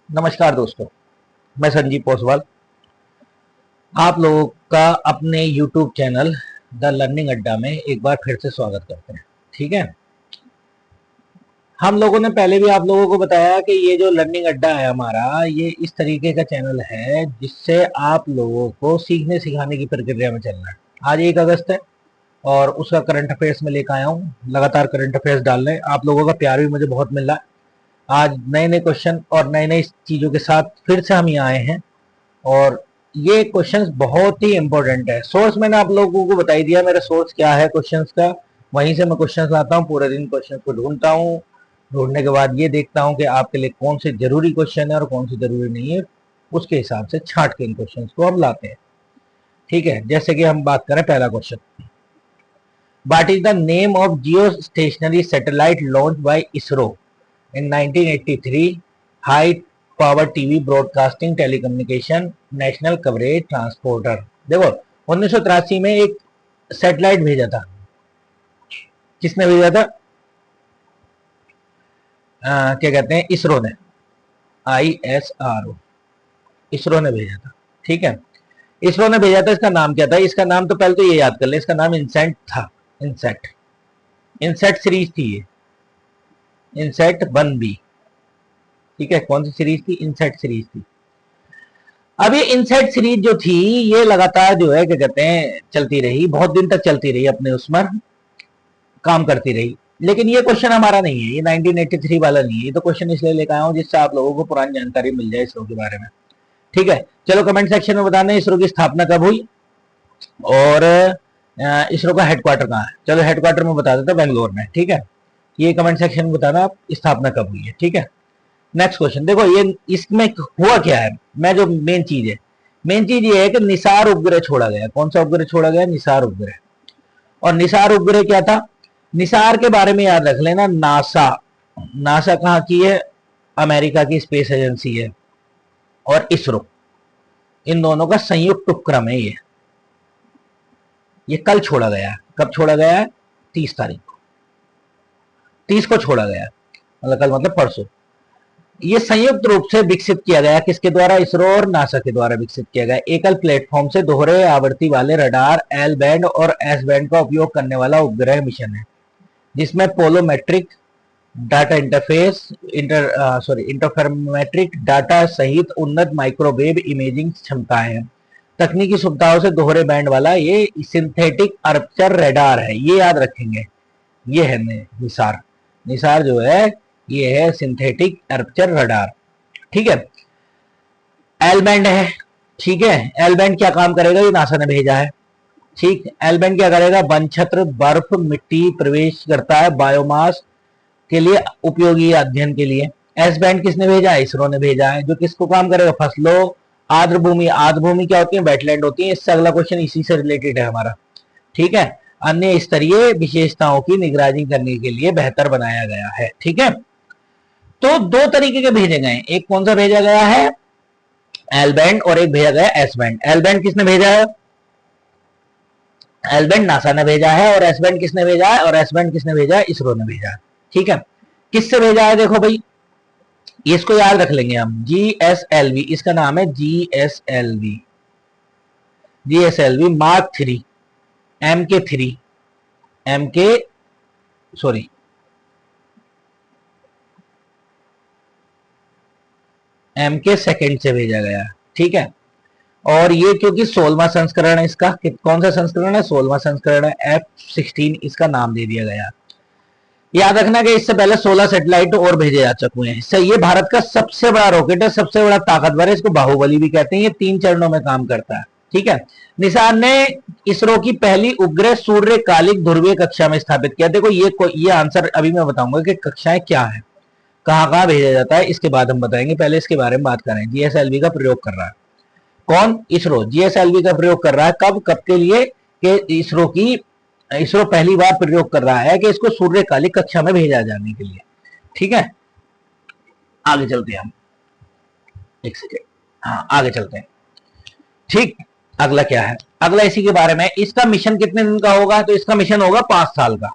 नमस्कार दोस्तों, मैं संजीव पोसवाल आप लोगों का अपने YouTube चैनल द लर्निंग अड्डा में एक बार फिर से स्वागत करते हैं। ठीक है, हम लोगों ने पहले भी आप लोगों को बताया कि ये जो लर्निंग अड्डा है हमारा, ये इस तरीके का चैनल है जिससे आप लोगों को सीखने सिखाने की प्रक्रिया में चलना है। आज 1 अगस्त है और उसका करंट अफेयर्स में लेकर आया हूँ। लगातार करंट अफेयर्स डाल रहे हैं, आप लोगों का प्यार भी मुझे बहुत मिल रहा है। आज नए नए क्वेश्चन और नए नई चीज़ों के साथ फिर से हम यहाँ आए हैं और ये क्वेश्चंस बहुत ही इंपॉर्टेंट है। सोर्स मैंने आप लोगों को बता ही दिया, मेरा सोर्स क्या है क्वेश्चंस का। वहीं से मैं क्वेश्चंस लाता हूँ, पूरे दिन क्वेश्चंस को ढूंढता हूँ। ढूंढने के बाद ये देखता हूँ कि आपके लिए कौन से जरूरी क्वेश्चन है और कौन से जरूरी नहीं है, उसके हिसाब से छांट के इन क्वेश्चंस को हम लाते हैं। ठीक है, जैसे कि हम बात करें पहला question, what is the name of Jio stationery satellite launch by ISRO in 1983? High power TV broadcasting telecommunication national coverage transporter. देखो, 1983 में एक सैटेलाइट भेजा था। किसने भेजा था? क्या कहते हैं, इसरो ने, ISRO, इसरो ने भेजा था। ठीक है, इसरो ने भेजा था। इसका नाम क्या था? इसका नाम तो पहले तो ये याद कर ले, इसका नाम इनसेट था। इनसेट, इनसेट सीरीज थी ये, इनसेट 1B। ठीक है, कौन सी सीरीज थी? इनसेट सीरीज थी। अब ये इनसेट सीरीज जो थी, ये लगातार जो है क्या कहते हैं चलती रही, बहुत दिन तक चलती रही, अपने उसमें काम करती रही। लेकिन ये क्वेश्चन हमारा नहीं है, ये 1983 वाला नहीं है। ये तो क्वेश्चन इसलिए लेकर आया हूं जिससे आप लोगों को पुरानी जानकारी मिल जाए इसरो के बारे में। ठीक है, चलो कमेंट सेक्शन में बताना इसरो की स्थापना कब हुई और इसरो का हेडक्वार्टर कहाँ है। चलो हेडक्वार्टर में बता देता, बेंगलोर में। ठीक है, ये कमेंट सेक्शन में बताना आप स्थापना कब हुई है। ठीक है, नेक्स्ट क्वेश्चन देखो, ये इसमें हुआ क्या है। मैं जो मेन चीज है, मेन चीज ये है कि निसार उपग्रह छोड़ा गया। कौन सा उपग्रह छोड़ा गया? निसार उपग्रह। और निसार उपग्रह क्या था? निसार के बारे में याद रख लेना, नासा। नासा कहाँ की है? अमेरिका की स्पेस एजेंसी है। और इसरो, इन दोनों का संयुक्त उपक्रम है ये कल छोड़ा गया है। कब छोड़ा गया है? 30 तारीख को, 30 को छोड़ा गया, मतलब कल मतलब परसों। ये संयुक्त रूप से विकसित किया गया, किसके द्वारा? इसरो और नासा के द्वारा विकसित किया गया। एकल प्लेटफॉर्म से दोहरे आवृत्ति वाले रडार, एल बैंड और एस बैंड का उपयोग करने वाला उपग्रह मिशन है, जिसमें पोलोमेट्रिक डाटा इंटरफेरोमेट्रिक डाटा सहित उन्नत माइक्रोवेव इमेजिंग क्षमताएं हैं। तकनीकी सुविधाओं से दोहरे बैंड वाला ये सिंथेटिक अर्पचर रडार है, ये याद रखेंगे। ये है निसार। निसार जो है ये है सिंथेटिक अर्पचर रडार। ठीक है, एल बैंड है। ठीक है, एल बैंड क्या काम करेगा? ये नासा ने भेजा है। ठीक, एल बैंड क्या करेगा? वन छत्र, बर्फ, मिट्टी प्रवेश करता है, बायोमास के लिए उपयोगी अध्ययन के लिए। एस बैंड किसने भेजा है? इसरो ने भेजा है, जो किसको काम करेगा? फसलों, आर्द्र भूमि। आर्द्र भूमि क्या होती है? वेटलैंड होती है। इससे अगला क्वेश्चन इसी से रिलेटेड है हमारा। ठीक है, अन्य स्तरीय विशेषताओं की निगरानी करने के लिए बेहतर बनाया गया है। ठीक है, तो दो तरीके के भेजे गए, एक कौन सा भेजा गया है? एल बैंड, और एक भेजा गया एस बैंड। एल बैंड किसने भेजा है? एल बैंड नासा ने भेजा है। और एस बैंड किसने भेजा है? और एस बैंड किसने भेजा है? इसरो ने भेजा है। ठीक है, किससे भेजा है? देखो भाई, इसको याद रख लेंगे हम, GSLV, इसका नाम है GSLV। GSLV mark 3, MK3, MK sorry MK second से भेजा गया। ठीक है, और ये क्योंकि 16वां संस्करण है इसका। कौन सा संस्करण है? 16वां संस्करण है, F16 इसका नाम दे दिया गया। याद रखना कि इससे पहले 16 सैटेलाइट और भेजे जा चुके हैं। इससे ये भारत का सबसे बड़ा रॉकेट है, सबसे बड़ा ताकतवर है, इसको बाहुबली भी कहते हैं। ये 3 चरणों में काम करता है। ठीक है, निसार ने इसरो की पहली उपग्रह सूर्यकालिक ध्रुवीय कक्षा में स्थापित किया। देखो ये आंसर अभी मैं बताऊंगा कि कक्षाएं क्या है, कहां कहां भेजा जाता है, इसके बाद हम बताएंगे। पहले इसके बारे में बात करें। GSLV का प्रयोग कर रहा है कौन? इसरो। GSLV का प्रयोग कर रहा है कब? कब के लिए? कि इसरो पहली बार प्रयोग कर रहा है कि इसको सूर्यकालिक कक्षा में भेजा जाने के लिए। ठीक है, आगे चलते हैं हम, एक सेकेंड, हाँ आगे चलते हैं। ठीक, अगला क्या है? अगला इसी के बारे में, इसका मिशन कितने दिन का होगा? तो इसका मिशन होगा 5 साल का।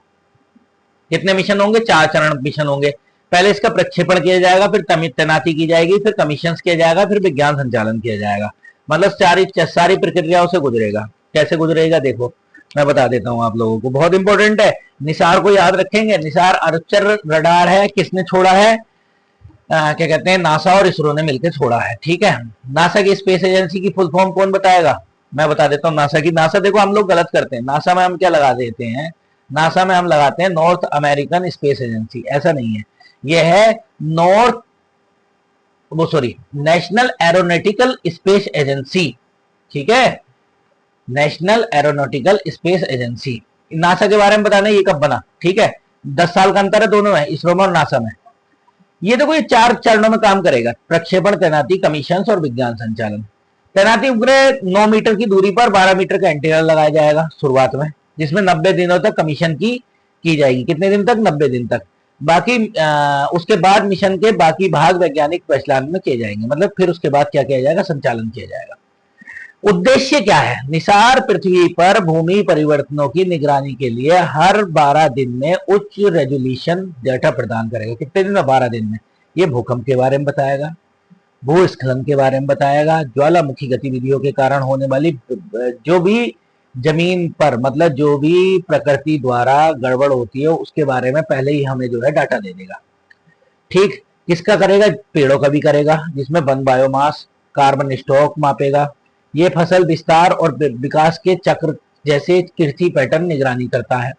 कितने मिशन होंगे? 4 चरण मिशन होंगे। पहले इसका प्रक्षेपण किया जाएगा, फिर तैनाती की जाएगी, फिर कमीशन किया जाएगा, फिर विज्ञान संचालन किया जाएगा। मतलब सारी प्रक्रियाओं से गुजरेगा। कैसे गुजरेगा देखो, मैं बता देता हूं आप लोगों को, बहुत इंपॉर्टेंट है। निसार को याद रखेंगे। निसार आर्चर रडार है, किसने छोड़ा है? क्या कहते हैं, नासा और इसरो ने मिलकर छोड़ा है। ठीक है, नासा की स्पेस एजेंसी की फुल फॉर्म कौन बताएगा? मैं बता देता हूँ नासा की। नासा देखो हम लोग गलत करते हैं, नासा में हम क्या लगा देते हैं, नासा में हम लगाते हैं नॉर्थ अमेरिकन स्पेस एजेंसी। ऐसा नहीं है, यह है नेशनल एरोनॉटिकल स्पेस एजेंसी। ठीक है, national aeronautical space agency. NASA के बारे में बताना ये कब बना। ठीक है, 10 साल का अंतर है दोनों में, इसरो में और नासा में। ये देखो ये 4 चरणों में काम करेगा, प्रक्षेपण, तैनाती, कमीशन और विज्ञान संचालन। तैनाती, उपग्रह 9 मीटर की दूरी पर 12 मीटर का एंटीना लगाया जाएगा शुरुआत में, जिसमें 90 दिनों तक कमीशन की जाएगी। कितने दिन तक? 90 दिन तक। बाकी उसके बाद मिशन के बाकी भाग वैज्ञानिक परिचालन में किए जाएंगे। मतलब फिर उसके बाद क्या किया जाएगा? संचालन किया जाएगा। उद्देश्य क्या है? निसार पृथ्वी पर भूमि परिवर्तनों की निगरानी के लिए हर 12 दिन में उच्च रेजोल्यूशन डेटा प्रदान करेगा। कितने दिन में? 12 दिन में। ये भूकंप के बारे में बताएगा, भूस्खलन के बारे में बताएगा, ज्वालामुखी गतिविधियों के कारण होने वाली जो भी जमीन पर, मतलब जो भी प्रकृति द्वारा गड़बड़ होती है उसके बारे में पहले ही हमें जो है डाटा दे देगा। ठीक, किसका करेगा? पेड़ों का भी करेगा, जिसमें वन बायोमास, कार्बन स्टॉक मापेगा। ये फसल विस्तार और विकास के चक्र जैसे कृषि पैटर्न निगरानी करता है।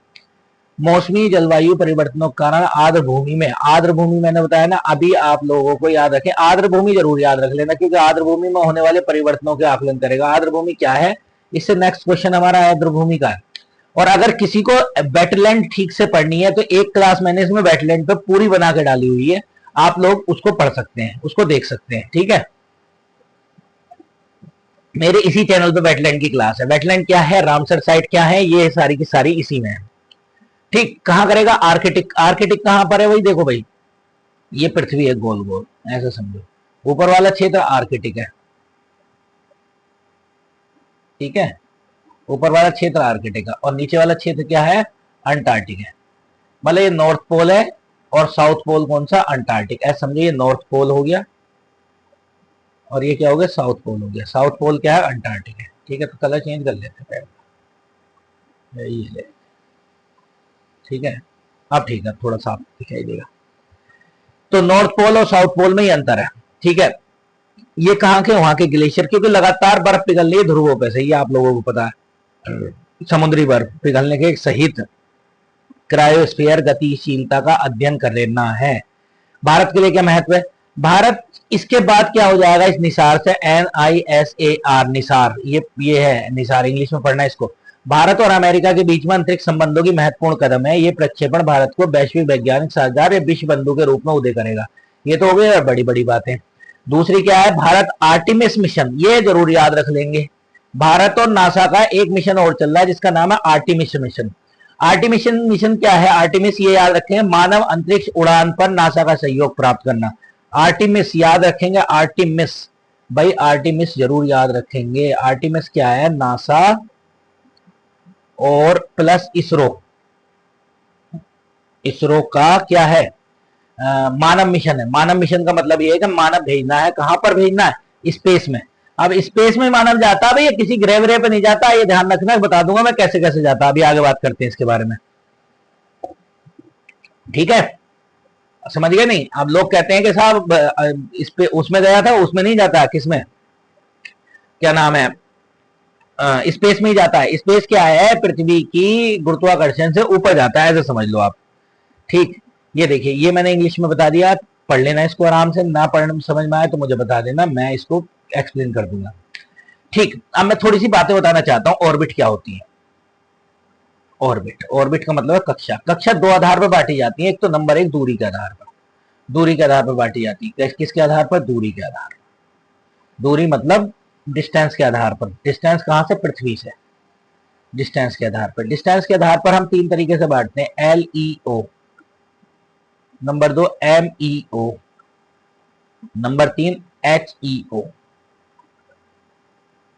मौसमी जलवायु परिवर्तनों के कारण आर्द्र भूमि में, आर्द्र भूमि मैंने बताया ना, अभी आप लोगों को याद रखें, आर्द्र भूमि जरूर याद रख लेना, क्योंकि आर्द्र भूमि में होने वाले परिवर्तनों के आकलन करेगा। आर्द्र भूमि क्या है, इससे नेक्स्ट क्वेश्चन हमारा आर्द्र भूमि का है। और अगर किसी को वेटलैंड ठीक से पढ़नी है तो एक क्लास मैंने इसमें वेटलैंड पे पूरी बना के डाली हुई है, आप लोग उसको पढ़ सकते हैं, उसको देख सकते हैं। ठीक है, मेरे इसी चैनल पे वेटलैंड की क्लास है। वेटलैंड क्या है, रामसर साइट क्या है, ये सारी की सारी इसी में है। ठीक, कहां करेगा? आर्कटिक। आर्कटिक कहां पर है? वही देखो भाई, ये पृथ्वी है गोल गोल, ऐसा समझो। ऊपर वाला क्षेत्र आर्कटिक है। ठीक है, ऊपर वाला क्षेत्र आर्कटिक है और नीचे वाला क्षेत्र क्या है? अंटार्कटिक है। मतलब ये नॉर्थ पोल है और साउथ पोल कौन सा? अंटार्कटिक। ऐसा समझो, ये नॉर्थ पोल हो गया और ये क्या हो गया? साउथ पोल हो गया। साउथ पोल क्या है? अंटार्कटिक है। ठीक है, तो कलर चेंज कर लेते हैं। ये ठीक है, अब ठीक है, थोड़ा साफ दिखाई देगा। तो नॉर्थ पोल और साउथ पोल में ही अंतर है। ठीक है, ये कहां के? वहां के ग्लेशियर, क्योंकि लगातार बर्फ पिघल रही है ध्रुवों पे से, ये आप लोगों को पता है। समुद्री बर्फ पिघलने के सहित क्रायोस्फीयर गतिशीलता का अध्ययन कर लेना है। भारत के लिए क्या महत्व है? भारत इसके बाद क्या हो जाएगा इस निसार से? NISAR, निसार, ये है निसार, इंग्लिश में पढ़ना इसको। भारत और अमेरिका के बीच में अंतरिक्ष संबंधों की महत्वपूर्ण कदम है। ये प्रक्षेपण भारत को वैश्विक वैज्ञानिक साझेदार या विश्व बंधु के रूप में उदय करेगा। ये तो हो गई बड़ी बड़ी बातें। दूसरी क्या है? भारत आर्टिमिस मिशन, ये जरूर याद रख लेंगे। भारत और नासा का एक मिशन और चल रहा है जिसका नाम है आर्टिमिस मिशन। आर्टिमिस मिशन क्या है? आर्टिमिस, ये याद रखें, मानव अंतरिक्ष उड़ान पर नासा का सहयोग प्राप्त करना। आर्टिमिस याद रखेंगे, आर्टिमिस भाई, आर्टिमिस जरूर याद रखेंगे। आर्टिमिस क्या है? नासा और प्लस इसरो, इसरो का क्या है? मानव मिशन है। मानव मिशन का मतलब ये है कि मानव भेजना है। कहां पर भेजना है? स्पेस में। अब स्पेस में मानव जाता है भैया, किसी ग्रह व्रह पे नहीं जाता, ये ध्यान रखना, बता दूंगा मैं कैसे कैसे जाता। अभी आगे बात करते हैं इसके बारे में। ठीक है, समझ गए नहीं? अब लोग कहते हैं कि साहब इस पे उसमें गया था, उसमें नहीं जाता। किसमें? क्या नाम है? स्पेस में ही जाता है। स्पेस क्या है? पृथ्वी की गुरुत्वाकर्षण से ऊपर जाता है, ऐसे समझ लो आप। ठीक, ये देखिए, ये मैंने इंग्लिश में बता दिया, पढ़ लेना इसको आराम से। ना पढ़ने में समझ में आए तो मुझे बता देना, मैं इसको एक्सप्लेन कर दूंगा। ठीक, अब मैं थोड़ी सी बातें बताना चाहता हूं। ऑर्बिट क्या होती है? ऑर्बिट, ऑर्बिट का मतलब है कक्षा। कक्षा दो आधार पर बांटी जाती है। एक तो नंबर एक, दूरी के आधार पर, दूरी के आधार पर बांटी जाती है। किसके आधार पर? दूरी के आधार पर। दूरी मतलब डिस्टेंस के आधार पर। डिस्टेंस कहां से? पृथ्वी से। डिस्टेंस के आधार पर, डिस्टेंस के आधार पर हम 3 तरीके से बांटते हैं। LEO, number 2 MEO, number 3 HEO।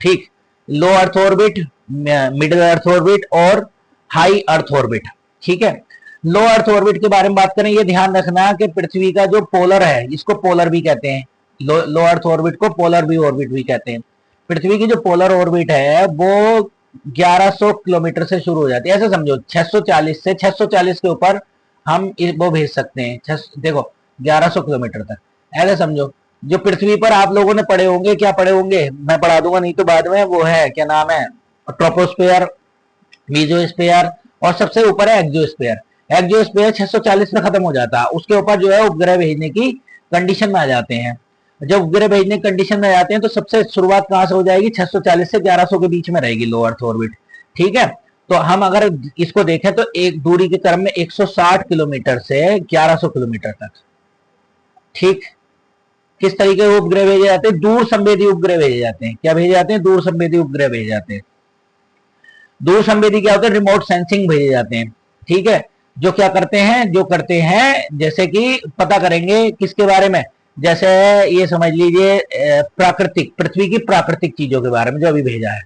ठीक, low earth orbit, middle earth orbit और हाई अर्थ ऑर्बिट। ठीक है, लो अर्थ ऑर्बिट के बारे में बात करें, ये ध्यान रखना कि पृथ्वी का जो पोलर है, इसको पोलर भी कहते हैं, लो अर्थ ऑर्बिट को पोलर भी ऑर्बिट भी कहते हैं। पृथ्वी की जो पोलर ऑर्बिट है वो 1100 किलोमीटर से शुरू हो जाती है, ऐसे समझो 640 से 640 के ऊपर हम वो भेज सकते हैं, देखो 1100 किलोमीटर तक, ऐसे समझो। जो पृथ्वी पर आप लोगों ने पढ़े होंगे, क्या पढ़े होंगे, मैं पढ़ा दूंगा नहीं तो बाद में, वो है क्या नाम है, ट्रोपोस्फेयर, मीजोस्फेयर, और सबसे ऊपर है एक्सोस्फेयर। एक्सोस्फेयर 640 में खत्म हो जाता है, उसके ऊपर जो है उपग्रह भेजने की कंडीशन में आ जाते हैं। जब उपग्रह भेजने की कंडीशन में आ जाते हैं तो सबसे शुरुआत कहां से हो जाएगी, 640 से 1100 के बीच में रहेगी लो अर्थ ऑर्बिट, ठीक है। तो हम अगर इसको देखें तो एक दूरी के क्रम में 160 किलोमीटर से 1100 किलोमीटर तक, ठीक। किस तरीके के उपग्रह भेजे जाते हैं, दूर संवेदी उपग्रह भेजे जाते हैं। क्या भेजे जाते हैं, दूर संवेदी उपग्रह भेजे जाते हैं। दूर संवेदी क्या होता है, रिमोट सेंसिंग भेजे जाते हैं, ठीक है। जो क्या करते हैं, जो करते हैं जैसे कि पता करेंगे किसके बारे में, जैसे ये समझ लीजिए प्राकृतिक, पृथ्वी की प्राकृतिक चीजों के बारे में जो अभी भेजा है,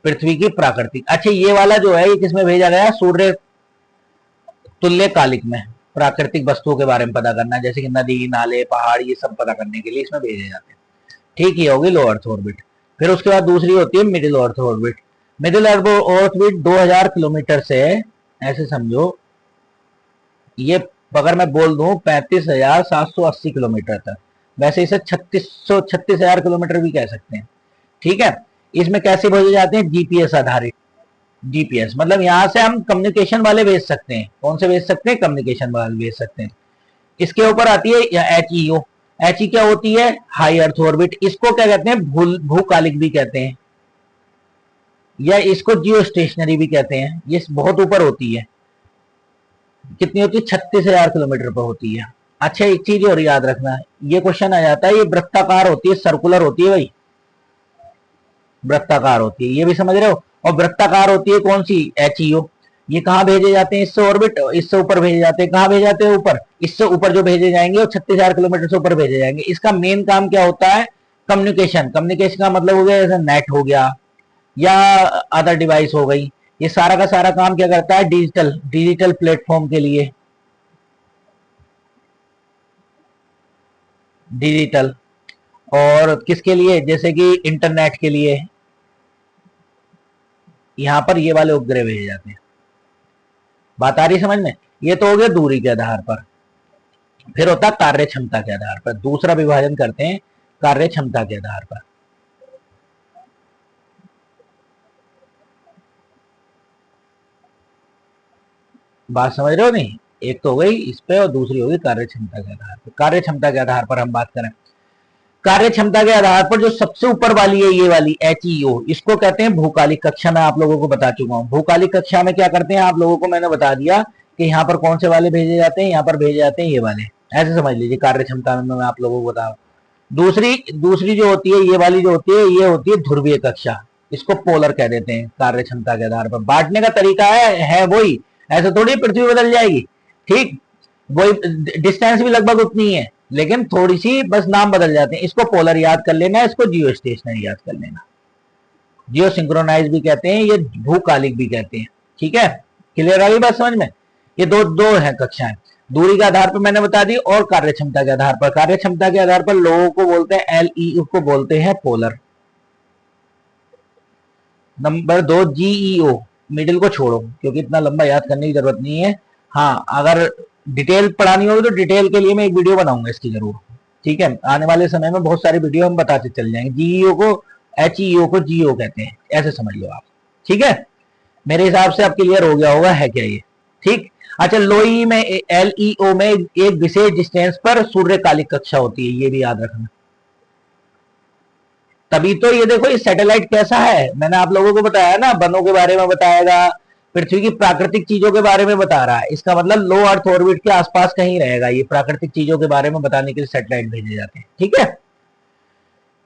पृथ्वी की प्राकृतिक। अच्छा ये वाला जो है ये किसमें भेजा गया, सूर्य तुल्य कालिक में, प्राकृतिक वस्तुओं के बारे में पता करना, जैसे कि नदी नाले पहाड़ ये सब पता करने के लिए इसमें भेजे जाते हैं, ठीक। ये होगी लो अर्थ ऑर्बिट। फिर उसके बाद दूसरी होती है middle earth orbit. Middle earth orbit 2000 kilometre से, ऐसे समझो ये अगर मैं बोल दूं 35,780 किलोमीटर तक, वैसे इसे 36,000 किलोमीटर भी कह सकते हैं, ठीक है। इसमें कैसे भेजे जाते हैं, जीपीएस आधारित। जीपीएस मतलब यहां से हम कम्युनिकेशन वाले भेज सकते हैं, कौन से भेज सकते हैं, कम्युनिकेशन वाले भेज सकते हैं। इसके ऊपर आती है एचईओ। एचई क्या होती है, हाई अर्थ ऑर्बिट। इसको क्या कहते हैं, भूकालिक भी कहते हैं, या इसको जियो स्टेशनरी भी कहते हैं। ये बहुत ऊपर होती है, कितनी होती है, 36,000 किलोमीटर पर होती है। अच्छा एक चीज और याद रखना है, ये क्वेश्चन आ जाता है, ये वृत्ताकार होती है, सर्कुलर होती है भाई, वृत्ताकार होती है, ये भी समझ रहे हो। और वृत्ताकार होती है कौन सी, एचईओ। ये कहां भेजे जाते हैं, इससे ऑर्बिट, इससे ऊपर भेजे जाते हैं। कहां भेजे जाते हैं, ऊपर। इससे ऊपर जो भेजे जाएंगे वो 36,000 किलोमीटर से ऊपर भेजे जाएंगे। इसका मेन काम क्या होता है, कम्युनिकेशन। कम्युनिकेशन का मतलब हो गया जैसे नेट हो गया या अदर डिवाइस हो गई। ये सारा का सारा काम क्या करता है, डिजिटल प्लेटफॉर्म के लिए, डिजिटल, और किसके लिए, जैसे कि इंटरनेट के लिए यहां पर ये वाले उपग्रह भेजे जाते हैं। बात आ रही समझ में। ये तो हो गया दूरी के आधार पर। फिर होता है कार्य क्षमता के आधार पर, दूसरा विभाजन करते हैं कार्य क्षमता के आधार पर। बात समझ रहे हो नहीं, एक तो हो गई इस पे और दूसरी होगी कार्य क्षमता के आधार पर। कार्य क्षमता के आधार पर हम बात करें, कार्य क्षमता के आधार पर जो सबसे ऊपर वाली है ये वाली एचईओ, इसको कहते हैं भूकालिक कक्षा। मैं आप लोगों को बता चुका हूं, भूकालिक कक्षा में क्या करते हैं, आप लोगों को मैंने बता दिया कि यहाँ पर कौन से वाले भेजे जाते हैं, यहाँ पर भेजे जाते हैं ये वाले, ऐसे समझ लीजिए। कार्य क्षमता में मैं आप लोगों को बता, दूसरी जो होती है ये वाली जो होती है, ये होती है ध्रुवीय कक्षा, इसको पोलर कह देते हैं। कार्य क्षमता के आधार पर बांटने का तरीका है वही, ऐसे थोड़ी पृथ्वी बदल जाएगी, ठीक। वही डिस्टेंस भी लगभग उतनी है, लेकिन थोड़ी सी बस नाम बदल जाते हैं। इसको पोलर याद कर लेना, इसको जियो स्टेशनरी याद कर लेना। जियो सिंक्रोनाइज भी कहते हैं, ये भूकालिक भी कहते हैं, ठीक है। क्लियर आ गई बात समझ में। ये दो है कक्षाएं, दूरी के आधार पर मैंने बता दी, और कार्य क्षमता के आधार पर। कार्य क्षमता के आधार पर लोगों को बोलते हैं एलईओ को बोलते हैं पोलर। नंबर 2 जीईओ, मिडिल को छोड़ो क्योंकि इतना लंबा याद करने की जरूरत नहीं है। हाँ अगर डिटेल पढ़ानी होगी तो डिटेल के लिए मैं एक वीडियो बनाऊंगा इसकी जरूर, ठीक है। आने वाले समय में बहुत सारी वीडियो हम बताते चल जाएंगे। जीईओ को, एचईओ को जीओ कहते हैं, ऐसे समझ लो आप, ठीक है। मेरे हिसाब से अब क्लियर हो गया होगा है क्या ये, ठीक। अच्छा लोई में, एलईओ में एक विशेष डिस्टेंस पर सूर्यकालिक कक्षा होती है, ये भी याद रखना। तभी तो ये देखो ये सैटेलाइट कैसा है, मैंने आप लोगों को बताया ना, वनों के बारे में बताएगा, पृथ्वी की प्राकृतिक चीजों के बारे में बता रहा है। इसका मतलब लो अर्थ ऑर्बिट के आसपास कहीं रहेगा, ये प्राकृतिक चीजों के बारे में बताने के लिए सैटेलाइट भेजे जाते हैं, ठीक है।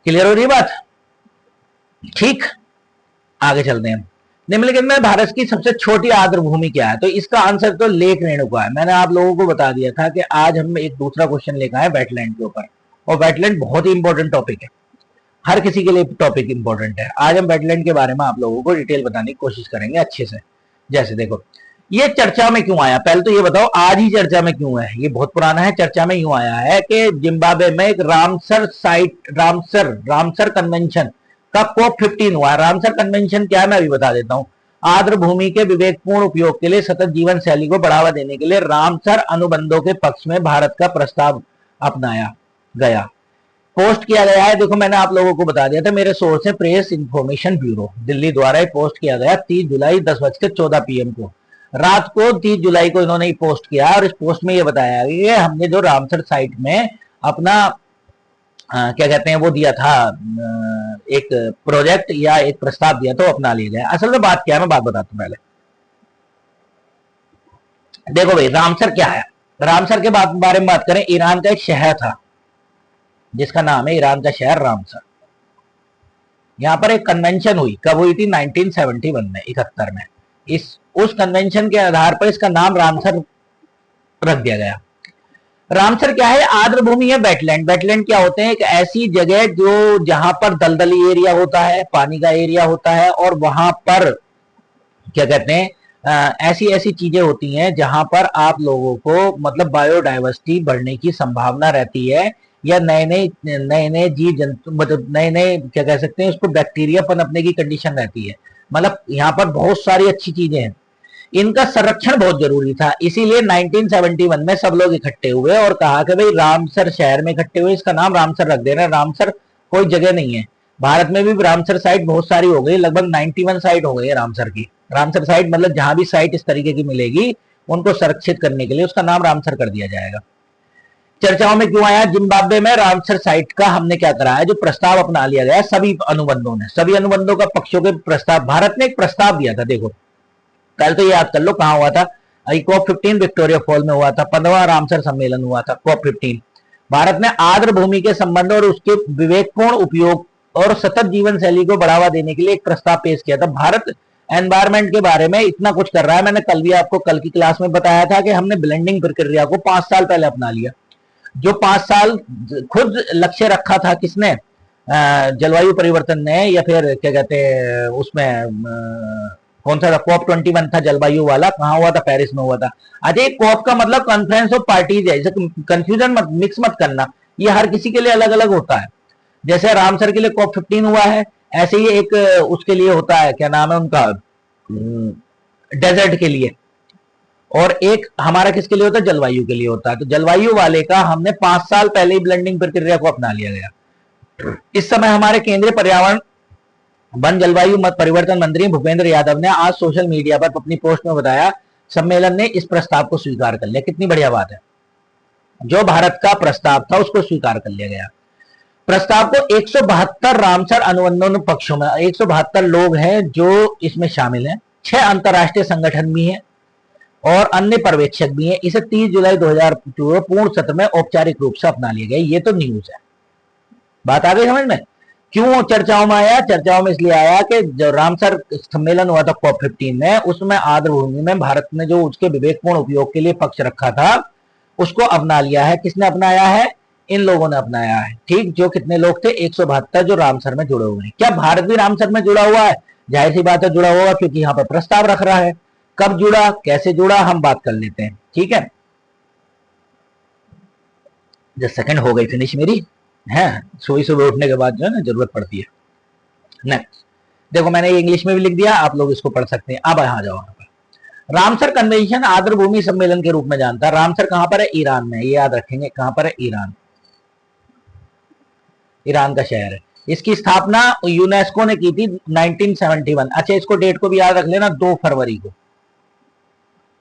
क्लियर हो रही बात, ठीक। आगे चलते हैं। निम्नलिखित में भारत की सबसे छोटी आर्द्र भूमि क्या है, तो इसका आंसर तो लेक रेणुका है। मैंने आप लोगों को बता दिया था कि आज हम एक दूसरा क्वेश्चन लेकर आए वेटलैंड के ऊपर, और वेटलैंड बहुत ही इंपॉर्टेंट टॉपिक है, हर किसी के लिए टॉपिक इंपॉर्टेंट है। आज हम वेटलैंड के बारे में आप लोगों को डिटेल बताने की कोशिश करेंगे अच्छे से। जैसे देखो ये चर्चा में क्यों आया, पहले तो ये बताओ आज ही चर्चा में क्यों है, ये बहुत पुराना है, चर्चा में यूं आया है कि जिम्बाब्वे में एक रामसर कन्वेंशन का COP15 हुआ। रामसर कन्वेंशन क्या है मैं अभी बता देता हूं। आर्द्र भूमि के विवेकपूर्ण उपयोग के लिए सतत जीवन शैली को बढ़ावा देने के लिए रामसर अनुबंधों के पक्ष में भारत का प्रस्ताव अपनाया गया, पोस्ट किया गया है। देखो मैंने आप लोगों को बता दिया था, मेरे सोर्स है प्रेस इंफॉर्मेशन ब्यूरो दिल्ली द्वारा पोस्ट किया गया 30 जुलाई 10:14 PM को, रात को 30 जुलाई को इन्होंने पोस्ट किया। और इस पोस्ट में ये बताया कि हमने जो रामसर साइट में अपना क्या कहते हैं वो दिया था, एक प्रोजेक्ट या एक प्रस्ताव दिया तो अपना लिया जाए। असल में बात क्या है मैं बात बताता हूं पहले। देखो भाई रामसर क्या है, रामसर के बारे में बात करें, ईरान का एक शहर था जिसका नाम है ईरान का शहर रामसर। यहां पर एक कन्वेंशन हुई, कब हुई थी 1971 में, 71 में। उस कन्वेंशन के आधार पर इसका नाम रामसर रख दिया गया। रामसर क्या है, आर्द्र भूमि है, वेटलैंड। वेटलैंड क्या होते हैं, एक ऐसी जगह जो जहां पर दलदली एरिया होता है, पानी का एरिया होता है, और वहां पर क्या कहते हैं ऐसी ऐसी चीजें होती हैं जहां पर आप लोगों को मतलब बायोडाइवर्सिटी बढ़ने की संभावना रहती है, या नए नए जीव जंतु मतलब नए क्या कह सकते हैं उसको बैक्टीरिया पनपने की कंडीशन रहती है। मतलब यहाँ पर बहुत सारी अच्छी चीजें हैं, इनका संरक्षण बहुत जरूरी था। इसीलिए 1971 में सब लोग इकट्ठे हुए और कहा कि भाई रामसर शहर में इकट्ठे हुए, इसका नाम रामसर रख देना। रामसर कोई जगह नहीं है, भारत में भी रामसर साइट बहुत सारी हो गई, लगभग 91 साइट हो गई है रामसर की। रामसर साइट मतलब जहां भी साइट इस तरीके की मिलेगी उनको संरक्षित करने के लिए उसका नाम रामसर कर दिया जाएगा। चर्चाओं में क्यों आया, जिम्बाब्वे में रामसर साइट का हमने क्या करा है, जो प्रस्ताव अपना लिया गया सभी अनुबंधों ने, सभी अनुबंधों का पक्षों के प्रस्ताव, भारत ने एक प्रस्ताव दिया था। देखो कल तो याद कर लो कहां हुआ था, COP15 विक्टोरिया फॉल में हुआ था, 15वां रामसर सम्मेलन हुआ था COP15। भारत ने आर्द्र भूमि के संबंध और उसके विवेकपूर्ण उपयोग और सतत जीवन शैली को बढ़ावा देने के लिए एक प्रस्ताव पेश किया था। भारत एनवायरमेंट के बारे में इतना कुछ कर रहा है। मैंने कल भी आपको कल की क्लास में बताया था कि हमने ब्लेंडिंग प्रक्रिया को 5 साल पहले अपना लिया। जो 5 साल खुद लक्ष्य रखा था किसने, जलवायु परिवर्तन ने, या फिर क्या कहते हैं उसमें कौन सा था, COP21 था जलवायु वाला, कहां हुआ था, पेरिस में हुआ था। अजय COP का मतलब कॉन्फ्रेंस ऑफ पार्टीज है, इसे कंफ्यूजन मत मिक्स मत करना, ये हर किसी के लिए अलग अलग होता है। जैसे रामसर के लिए COP15 हुआ है, ऐसे ही एक उसके लिए होता है, क्या नाम है उनका, डेजर्ट के लिए, और एक हमारा किसके लिए होता है, जलवायु के लिए होता है। तो जलवायु वाले का हमने 5 साल पहले ही ब्लेंडिंग प्रक्रिया को अपना लिया गया। इस समय हमारे केंद्रीय पर्यावरण वन जलवायु मत परिवर्तन मंत्री भूपेंद्र यादव ने आज सोशल मीडिया पर अपनी पोस्ट में बताया सम्मेलन ने इस प्रस्ताव को स्वीकार कर लिया। कितनी बढ़िया बात है, जो भारत का प्रस्ताव था उसको स्वीकार कर लिया गया। प्रस्ताव को 172 रामसर अनुबंधों पक्षों में 172 लोग हैं जो इसमें शामिल हैं, 6 अंतरराष्ट्रीय संगठन भी हैं और अन्य पर्यवेक्षक भी हैं। इसे 30 जुलाई 2024 पूर्ण सत्र में औपचारिक रूप से अपना लिया गया। ये तो न्यूज है, बात आ गई समझ में। क्यों चर्चाओं में आया, चर्चाओं में इसलिए आया कि जो रामसर सम्मेलन हुआ था COP15 में, उसमें आर्द्र भूमि में भारत ने जो उसके विवेकपूर्ण उपयोग के लिए पक्ष रखा था उसको अपना लिया है। किसने अपनाया है, इन लोगों ने अपनाया है। ठीक, जो कितने लोग थे, 172 जो रामसर में जुड़े हुए हैं। क्या भारत भी रामसर में जुड़ा हुआ है, जाहिर सी बात है जुड़ा हुआ, क्योंकि यहाँ पर प्रस्ताव रख रहा है। कब जुड़ा, कैसे जुड़ा, हम बात कर लेते हैं, ठीक है। 10 सेकंड हो गई फिनिश मेरी है, सुबह उठने के बाद जो है ना जरूरत पड़ती है। नेक्स्ट देखो मैंने इंग्लिश में भी लिख दिया, आप लोग इसको पढ़ सकते हैं। अब यहाँ जाओ, रामसर कन्वेंशन आर्द्र भूमि सम्मेलन के रूप में जानता है। रामसर कहां पर है, ईरान में, ये याद रखेंगे, कहां पर है, ईरान, ईरान का शहर है। इसकी स्थापना यूनेस्को ने की थी 1971। अच्छा इसको डेट को भी याद रख लेना, 2 फरवरी को,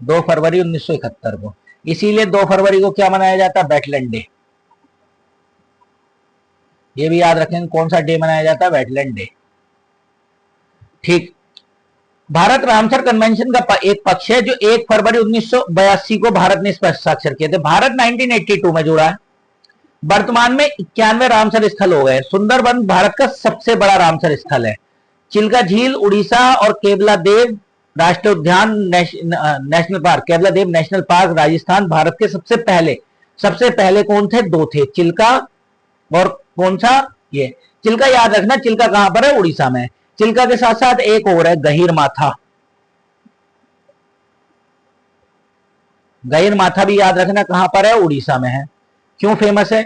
2 फरवरी 1971 को। इसीलिए 2 फरवरी को क्या मनाया जाता है, वेटलैंड डे। ये भी याद रखेंगे कौन सा डे मनाया जाता है, वेटलैंड डे। ठीक, भारत रामसर कन्वेंशन का एक पक्ष है जो 1 फरवरी 1982 को भारत ने इस पर हस्ताक्षर किए थे। भारत 1982 में जुड़ा है। वर्तमान में 91 रामसर स्थल हो गए। सुंदरबन भारत का सबसे बड़ा रामसर स्थल है। चिल्का झील उड़ीसा और केवला देव राष्ट्रीय उद्यान नेशनल पार्क, केवला देव नेशनल पार्क राजस्थान भारत के सबसे पहले कौन थे, 2 थे, चिल्का और कौन सा, ये चिल्का याद रखना। चिल्का कहां पर है, उड़ीसा में। चिल्का के साथ साथ एक और है, गहीर माथा। गहिर माथा भी याद रखना कहां पर है, उड़ीसा में है। क्यों फेमस है?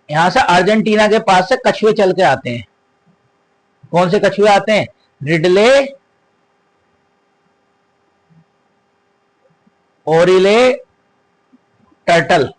यहां से अर्जेंटीना के पास से कछुए चल के आते हैं। कौन से कछुए आते हैं? Ridley, olive, turtle.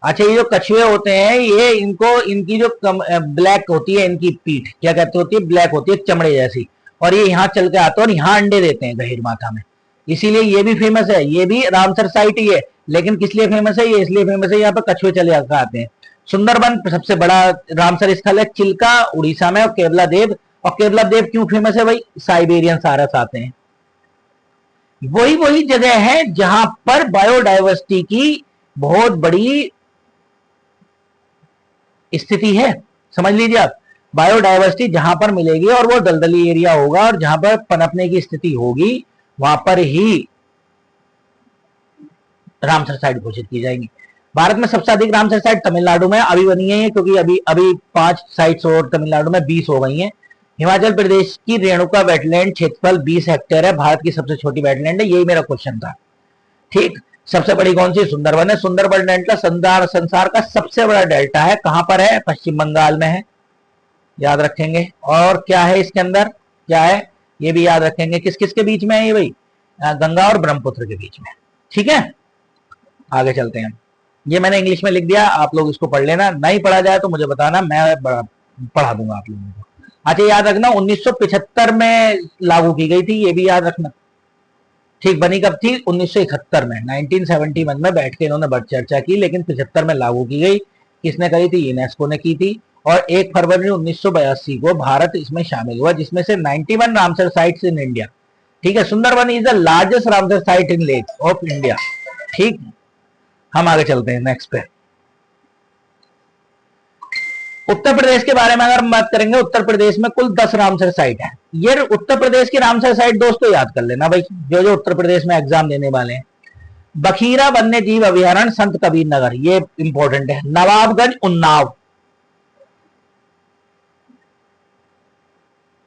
अच्छा, ये जो कछुए होते हैं ये इनको इनकी जो ब्लैक होती है, इनकी पीठ क्या कहते होती है, ब्लैक होती है चमड़े जैसी, और ये यहाँ चल के आते हैं और यहाँ अंडे देते हैं गहीर माथा में। इसीलिए ये भी फेमस है, ये भी रामसर साइट ही है। लेकिन किस लिए फेमस है? ये इसलिए फेमस है यहाँ पर कछुए चले आते हैं। सुंदरबन सबसे बड़ा रामसर स्थल है। चिल्का उड़ीसा में, और केवला देव। और केवला देव क्यों फेमस है भाई? साइबेरियन सारस आते हैं। वही वही जगह है जहां पर बायोडाइवर्सिटी की बहुत बड़ी स्थिति है। समझ लीजिए आप, बायोडाइवर्सिटी जहां पर मिलेगी और वो दलदली एरिया होगा और जहां पर पनपने की स्थिति होगी वहां पर ही रामसर साइट घोषित की जाएगी। भारत में सबसे अधिक रामसर साइट तमिलनाडु में अभी बनी है, क्योंकि अभी अभी 5 साइट्स और तमिलनाडु में 20 हो गई हैं। हिमाचल प्रदेश की रेणुका वेटलैंड क्षेत्रफल 20 हेक्टेयर है, भारत की सबसे छोटी वेटलैंड है। यही मेरा क्वेश्चन था। ठीक, सबसे बड़ी कौन सी? सुंदरबन है। सुंदरबन डेल्टा संसार का सबसे बड़ा डेल्टा है। कहां पर है? पश्चिम बंगाल में है, याद रखेंगे। और क्या है इसके अंदर, क्या है ये भी याद रखेंगे। किस किस के बीच में है ये भाई? गंगा और ब्रह्मपुत्र के बीच में। ठीक है, आगे चलते हैं। ये मैंने इंग्लिश में लिख दिया, आप लोग इसको पढ़ लेना। नहीं पढ़ा जाए तो मुझे बताना, मैं पढ़ा दूंगा आप लोगों को। अच्छा, याद रखना 1975 में लागू की गई थी, ये भी याद रखना। ठीक, बनी कब थी? 1971 में। 1971 में बैठ के इन्होंने चर्चा की, लेकिन 75 में लागू की गई। किसने करी थी? यूनेस्को ने की थी। और 1 फरवरी 1982 को भारत इसमें शामिल हुआ, जिसमें से 91 रामसर साइट्स इन इंडिया। ठीक है, Sundarban is the largest Ramsar site in lake of India. ठीक, हम आगे चलते हैं नेक्स्ट पे। उत्तर प्रदेश के बारे में अगर हम बात करेंगे, उत्तर प्रदेश में कुल 10 रामसर साइट है। ये उत्तर प्रदेश की रामसर साइट दोस्तों याद कर लेना भाई, जो जो उत्तर प्रदेश में एग्जाम देने वाले हैं। बखीरा वन्य जीव अभ्यारण्य, संत कबीर नगर, ये इंपॉर्टेंट है। नवाबगंज, उन्नाव।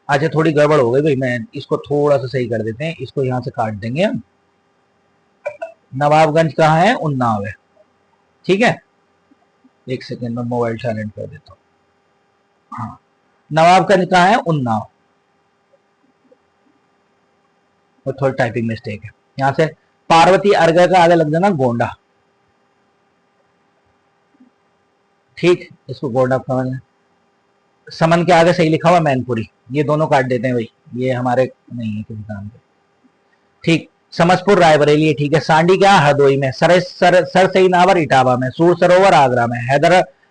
अच्छा, थोड़ी गड़बड़ हो गई भाई, मैं इसको थोड़ा सा सही कर देते हैं, इसको यहां से काट देंगे हम। नवाबगंज कहाँ है? उन्नाव है। ठीक है, एक सेकेंड में मोबाइल साइलेंट कर देता हूँ। हाँ, नवाबगंज कहाँ है? उन्नाव। और थोड़ी टाइपिंग मिस्टेक है यहां से। पार्वती अर्घा का आगे लग जाना गोंडा। ठीक, इसको गोंडा समझ। समन के आगे सही लिखा हुआ मैनपुरी, ये दोनों काट देते हैं भाई, ये हमारे नहीं है किसी काम के। ठीक, समसपुर रायबरेली, ठीक है। सांडी क्या? हरदोई में। सरसई नावर इटावा में। सूर सरोवर आगरा में।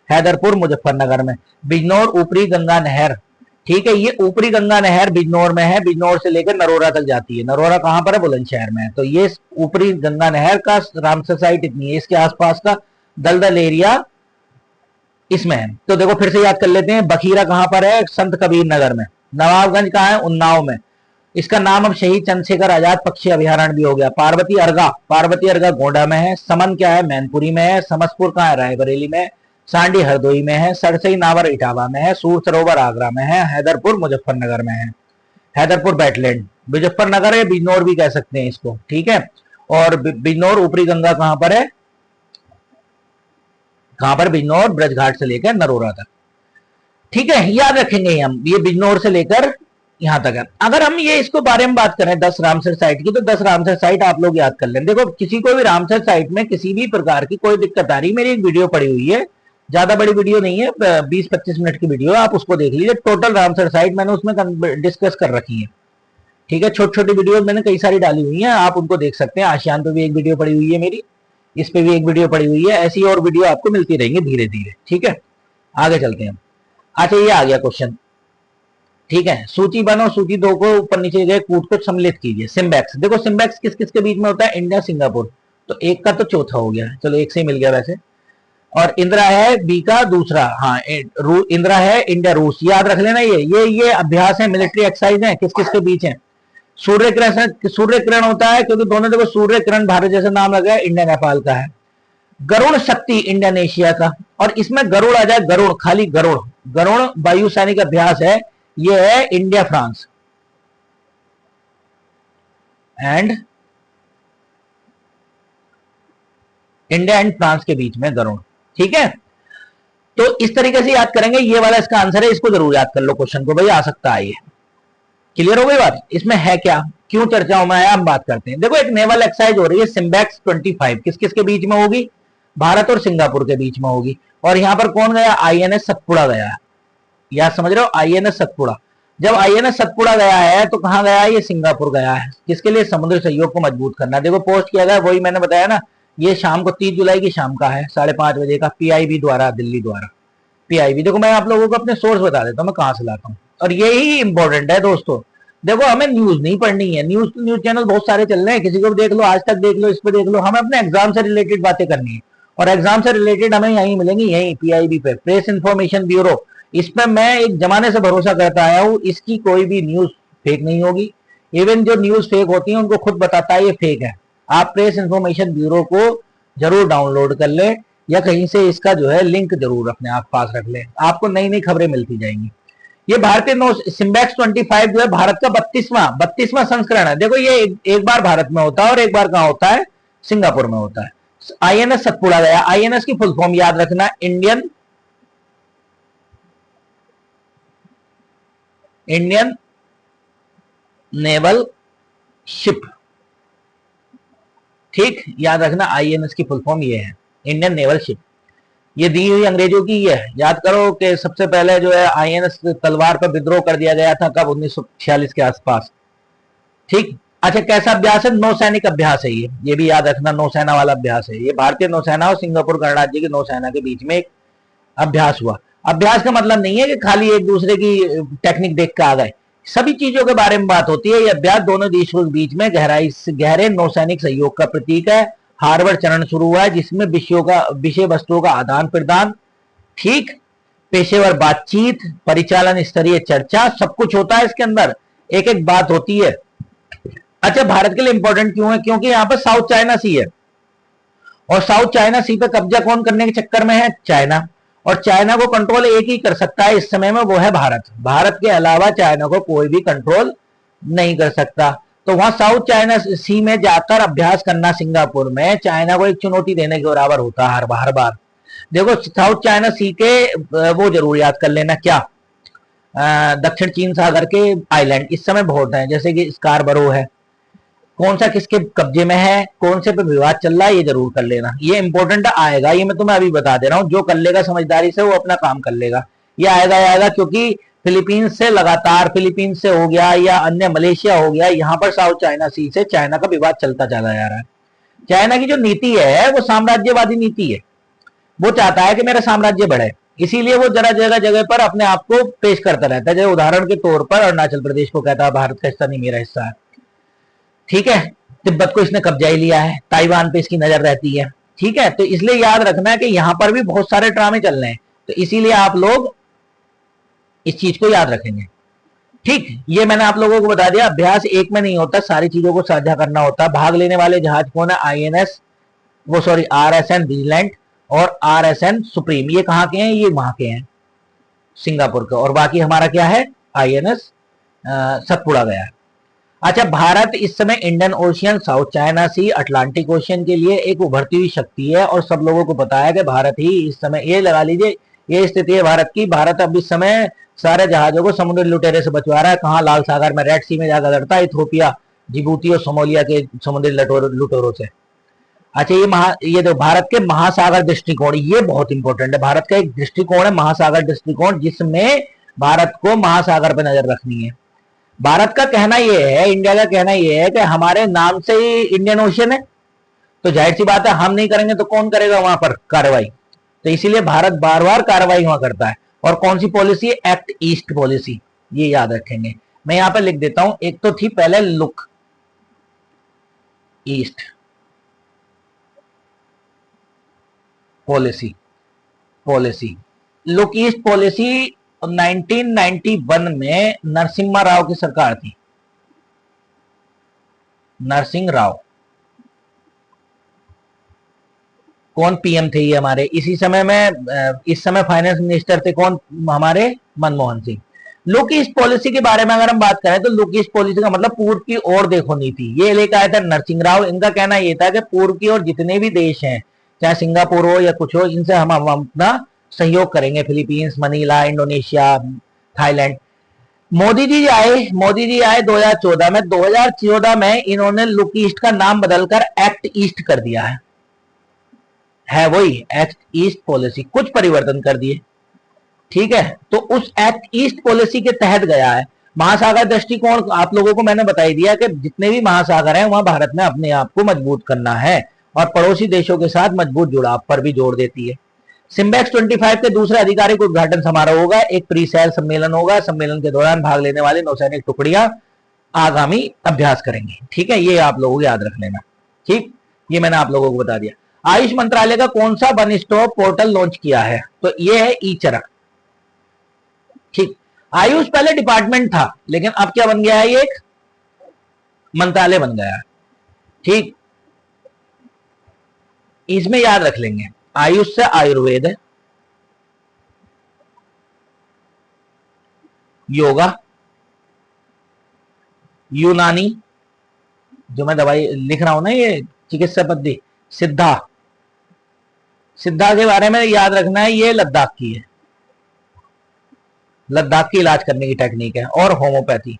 हैदरपुर मुजफ्फरनगर में। बिजनौर ऊपरी गंगा नहर, ठीक है, ये ऊपरी गंगा नहर बिजनौर में है। बिजनौर से लेकर नरोरा तक जाती है। नरोरा कहां पर है? बुलंदशहर में है। तो ये ऊपरी गंगा नहर का रामसर साइट इतनी है, इसके आसपास का दलदल एरिया इसमें है। तो देखो फिर से याद कर लेते हैं। बखीरा कहां पर है? संत कबीर नगर में। नवाबगंज कहां है? उन्नाव में। इसका नाम अब शहीद चंद्रशेखर आजाद पक्षी अभ्यारण्य भी हो गया। पार्वती अर्घा गोंडा में है। समन क्या है? मैनपुरी में है। समसपुर कहां है? रायबरेली में। सांडी हरदोई में है। सरसई नावर इटावा में है। सूर सरोवर आगरा में है। हैदरपुर मुजफ्फरनगर में है। हैदरपुर बैटलैंड मुजफ्फरनगर है, बिजनौर भी कह सकते हैं इसको। ठीक है, और बिजनौर ऊपरी गंगा कहां पर है? कहां पर? बिजनौर ब्रजघाट से लेकर नरोरा तक। ठीक है, याद रखेंगे हम, ये बिजनौर से लेकर यहां तक है। अगर हम ये इसको बारे में बात करें 10 रामसर साइट की, तो 10 रामसर साइट आप लोग याद कर लें। देखो, किसी को भी रामसर साइट में किसी भी प्रकार की कोई दिक्कत आ रही, मेरी एक वीडियो पड़ी हुई है, ज्यादा बड़ी वीडियो नहीं है, 20-25 मिनट की वीडियो है, आप उसको देख लीजिए। टोटल रामसर साइट मैंने उसमें डिस्कस कर रखी है। ठीक है, छोटी छोटी वीडियो मैंने कई सारी डाली हुई है, आप उनको देख सकते हैं। आशियान पे भी एक वीडियो पड़ी हुई है मेरी, इस पे भी एक वीडियो पड़ी हुई है। ऐसी और वीडियो आपको मिलती रहेंगी धीरे धीरे। ठीक है, आगे चलते हैं। अच्छा, ये आ गया क्वेश्चन। ठीक है, सूची 1 और सूची 2 को ऊपर नीचे गए कूट को सम्मिलित कीजिए। सिम्बैक्स, देखो सिम्बैक्स किस किस के बीच में होता है? इंडिया सिंगापुर, तो एक का तो चौथा हो गया, चलो एक से ही मिल गया वैसे। और इंदिरा है बी का दूसरा। हाँ, इंदिरा है इंडिया रूस, याद रख लेना। ये अभ्यास है, मिलिट्री एक्सरसाइज है, किस किस के बीच है? सूर्य किरण होता है, क्योंकि दोनों देखो सूर्य किरण भारत जैसा नाम लगा है, इंडिया नेपाल का है। गरुड़ शक्ति इंडोनेशिया का, और इसमें गरुड़ आ जाए, गरुड़ खाली गरुड़ वायु सैनिक अभ्यास है, ये है India, France and India and France के बीच में गरुड़। ठीक है, तो इस तरीके से याद करेंगे, ये वाला इसका आंसर है, इसको जरूर याद कर लो क्वेश्चन को, भाई आ सकता है ये। क्लियर हो गई बात, इसमें है क्या, क्यों चर्चा में आया, हम बात करते हैं। देखो एक नेवल एक्सरसाइज हो रही है सिम्बैक्स 25, किस किस के बीच में होगी, भारत और सिंगापुर के बीच में होगी। और यहां पर कौन गया, आईएनएस सतपुड़ा गया, याद समझ रहे हो, आईएनएस सतपुड़ा। जब आईएनएस सतपुड़ा गया है तो कहां गया है, ये सिंगापुर गया है, किसके लिए, समुद्री सहयोग को मजबूत करना। देखो पोस्ट किया गया, वही मैंने बताया ना, ये शाम को 30 जुलाई की शाम का है, 5:30 बजे का, पीआईबी द्वारा, दिल्ली द्वारा, पीआईबी। देखो मैं आप लोगों को अपने सोर्स बता देता हूँ, मैं कहां से लाता हूँ, और यही इंपॉर्टेंट है दोस्तों। देखो हमें न्यूज नहीं पढ़नी है, न्यूज चैनल बहुत सारे चल रहे हैं, किसी को भी देख लो, आज तक देख लो, इस पे देख लो, हमें अपने एग्जाम से रिलेटेड बातें करनी है, और एग्जाम से रिलेटेड हमें यहीं मिलेंगी, यहीं पीआईबी पे, प्रेस इंफॉर्मेशन ब्यूरो। इस पर मैं एक जमाने से भरोसा करता आया हूँ, इसकी कोई भी न्यूज फेक नहीं होगी। इवन जो न्यूज फेक होती है उनको खुद बताता है ये फेक है। आप प्रेस इंफॉर्मेशन ब्यूरो को जरूर डाउनलोड कर ले, या कहीं से इसका जो है लिंक जरूर अपने आप पास रख ले, आपको नई नई खबरें मिलती जाएंगी। ये भारतीय नौ सिम्बैक्स 25 जो है भारत का 32वां संस्करण है। देखो ये एक बार भारत में होता है और एक बार कहां होता है, सिंगापुर में होता है। आईएनएस सतपुड़ा गया, आईएनएस की फुल फॉर्म याद रखना, इंडियन नेवल शिप। ठीक, याद रखना आईएनएस की फुल फॉर्म ये है, इंडियन नेवल शिप। ये दी हुई अंग्रेजों की ये है, याद करो कि सबसे पहले जो है आईएनएस तलवार पर विद्रोह कर दिया गया था, कब, 1946 के आसपास। ठीक, अच्छा कैसा अभ्यास है, नौसैनिक अभ्यास है ये भी याद रखना, नौसेना वाला अभ्यास है ये। भारतीय नौसेना और सिंगापुर गणराज्य की नौसेना के बीच में एक अभ्यास हुआ। अभ्यास का मतलब नहीं है कि खाली एक दूसरे की टेक्निक देख के आ गए, सभी चीजों के बारे में बात होती है। यह अभ्यास दोनों देशों के बीच में गहरे नौसैनिक सहयोग का प्रतीक है। हार्वर्ड चरण शुरू हुआ है, जिसमें विषय वस्तुओं का आदान प्रदान, ठीक, पेशेवर बातचीत, परिचालन स्तरीय चर्चा, सब कुछ होता है इसके अंदर, एक एक बात होती है। अच्छा भारत के लिए इंपॉर्टेंट क्यों है, क्योंकि यहाँ पर साउथ चाइना सी है, और साउथ चाइना सी पे कब्जा कौन करने के चक्कर में है, चाइना। और चाइना को कंट्रोल एक ही कर सकता है इस समय में, वो है भारत। भारत के अलावा चाइना को कोई भी कंट्रोल नहीं कर सकता। तो वहां साउथ चाइना सी में जाकर अभ्यास करना सिंगापुर में चाइना को एक चुनौती देने के बराबर होता है हर बार। देखो साउथ चाइना सी के वो जरूर याद कर लेना, क्या, दक्षिण चीन सागर के आइलैंड इस समय बहुत है, जैसे कि स्कारबरो है, कौन सा किसके कब्जे में है, कौन से पे विवाद चल रहा है, ये जरूर कर लेना, ये इंपॉर्टेंट आएगा, ये मैं तुम्हें अभी बता दे रहा हूं। जो कर लेगा समझदारी से वो अपना काम कर लेगा, ये आएगा क्योंकि फिलीपींस से लगातार, फिलीपींस से हो गया या अन्य मलेशिया हो गया, यहां पर साउथ चाइना सी से चाइना का विवाद चलता चला जा रहा है। चाइना की जो नीति है वो साम्राज्यवादी नीति है, वो चाहता है कि मेरा साम्राज्य बढ़े, इसीलिए वो जगह जगह पर अपने आप को पेश करता रहता है। जैसे उदाहरण के तौर पर अरुणाचल प्रदेश को कहता है भारत का हिस्सा नहीं, मेरा हिस्सा है, ठीक है। तिब्बत को इसने कब्जा ही लिया है, ताइवान पे इसकी नजर रहती है, ठीक है। तो इसलिए याद रखना है कि यहां पर भी बहुत सारे ड्रामे चल रहे हैं, तो इसीलिए आप लोग इस चीज को याद रखेंगे, ठीक। ये मैंने आप लोगों को बता दिया, अभ्यास एक में नहीं होता, सारी चीजों को साझा करना होता है। भाग लेने वाले जहाज कौन है, आईएनएस, वो सॉरी आरएसएन विजिलेंट और आरएसएन सुप्रीम, ये कहां के हैं, ये वहां के हैं, सिंगापुर के। और बाकी हमारा क्या है, आईएनएस सतपुड़ा गया। अच्छा भारत इस समय इंडियन ओशियन, साउथ चाइना सी, अटलांटिक ओशियन के लिए एक उभरती हुई शक्ति है, और सब लोगों को पता है कि भारत ही इस समय, ये लगा लीजिए ये स्थिति है भारत की। भारत अब इस समय सारे जहाजों को समुद्री लुटेरे से बचवा रहा है, कहां, लाल सागर में, रेड सी में जाकर लड़ता है, इथोपिया, जिबूती और सोमालिया के समुद्री लुटेरों से। अच्छा ये तो भारत के महासागर दृष्टिकोण, ये बहुत इंपॉर्टेंट है। भारत का एक दृष्टिकोण है महासागर दृष्टिकोण, जिसमें भारत को महासागर पर नजर रखनी है। भारत का कहना यह है, इंडिया का कहना यह है कि हमारे नाम से ही इंडियन ओशियन है, तो जाहिर सी बात है हम नहीं करेंगे तो कौन करेगा वहां पर कार्रवाई। तो इसीलिए भारत बार बार कार्रवाई वहां करता है। और कौन सी पॉलिसी, एक्ट ईस्ट पॉलिसी, ये याद रखेंगे। मैं यहां पर लिख देता हूं, एक तो थी पहले look east policy, look east policy 1991 में नरसिम्हा राव की सरकार थी, नरसिंह राव, कौन पीएम थे ये हमारे इसी समय में, इस समय फाइनेंस मिनिस्टर थे कौन, हमारे Manmohan Singh. Look east policy के बारे में अगर हम बात करें तो लुक ईस्ट पॉलिसी का मतलब पूर्व की ओर देखो नीति, ये लेकर आया था नरसिंह राव। इनका कहना यह था कि पूर्व की ओर जितने भी देश हैं चाहे सिंगापुर हो या कुछ हो, इनसे हम अपना सहयोग करेंगे। Philippines, Manila, Indonesia, Thailand. Modi ji आए 2014 में। 2014 में इन्होंने लुक ईस्ट का नाम बदलकर एक्ट ईस्ट कर दिया है वही एक्ट ईस्ट पॉलिसी, कुछ परिवर्तन कर दिए। ठीक है, तो उस एक्ट ईस्ट पॉलिसी के तहत गया है। महासागर दृष्टिकोण आप लोगों को मैंने बता ही दिया कि जितने भी महासागर हैं वहां भारत में अपने आप को मजबूत करना है और पड़ोसी देशों के साथ मजबूत जुड़ाव पर भी जोर देती है। सिम्बेक्स 25 के दूसरे आधिकारिक उद्घाटन समारोह होगा। एक प्री सैल सम्मेलन होगा। सम्मेलन के दौरान भाग लेने वाली नौसैनिक टुकड़ियां आगामी अभ्यास करेंगी। ठीक है, ये आप लोगों को याद रख लेना। ठीक, ये मैंने आप लोगों को बता दिया। आयुष मंत्रालय का कौन सा वन स्टॉप पोर्टल लॉन्च किया है? तो ये है ई चरक। ठीक, आयुष पहले डिपार्टमेंट था, लेकिन अब क्या बन गया है? ये एक मंत्रालय बन गया है। ठीक, इसमें याद रख लेंगे आयुष से आयुर्वेद है, योगा, यूनानी, जो मैं दवाई लिख रहा हूं ना, ये चिकित्सा पद्धति, सिद्धा, सिद्धा के बारे में याद रखना है, ये लद्दाख की है, लद्दाख की इलाज करने की टेक्निक है। और होम्योपैथी,